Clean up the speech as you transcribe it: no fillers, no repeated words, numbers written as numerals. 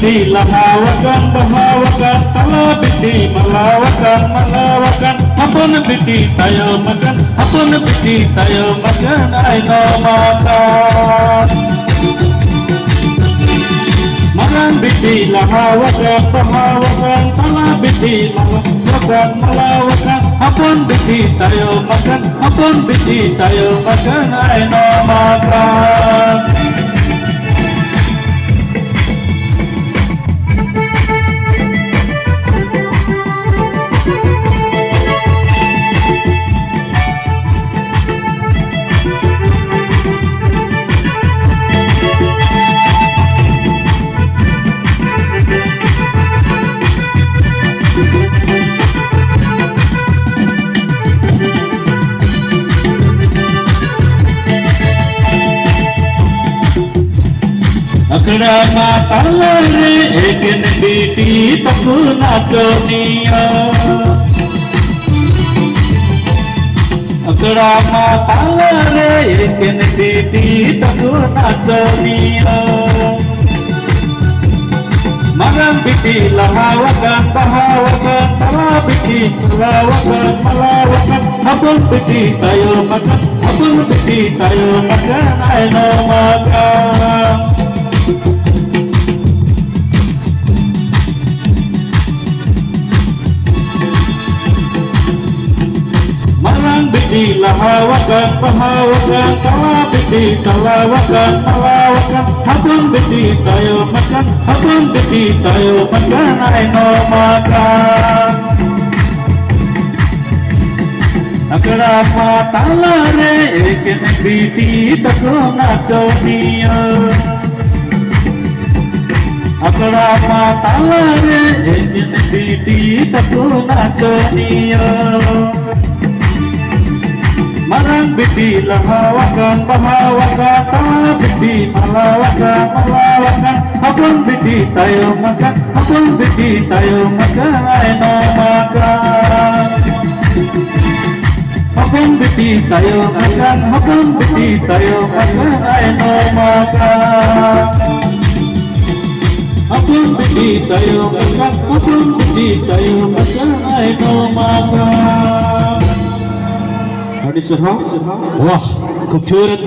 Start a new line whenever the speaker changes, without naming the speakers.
Biti lahawakan bahawakan tala biti malawakan apun biti tayo makan ay no makan makan biti lahawakan bahawakan tala biti malawakan apun biti tayo makan ay no makan. अकड़ा माता रे एक बेटी पकू नाचनिया अकड़ा माता रे एक बेटी पकू नाचनिया मगन बिटी लहावकन बहावकन तला बिटी मलावकन अपन बिटी तायो मगन आय नो मगन biti lahawakan bahawakan tala biti talawakan habun biti tayo makan ay no makan akada matala re ek biti tako nachoniya akada matala re ek biti tako nachoniya Marang biti lahawakan bahawakan tala biti malawakan apun biti tayo makan ay no makan apun biti tayo makan ay no makan apun biti tayo makan ay no makan. Wah, खूबसूरत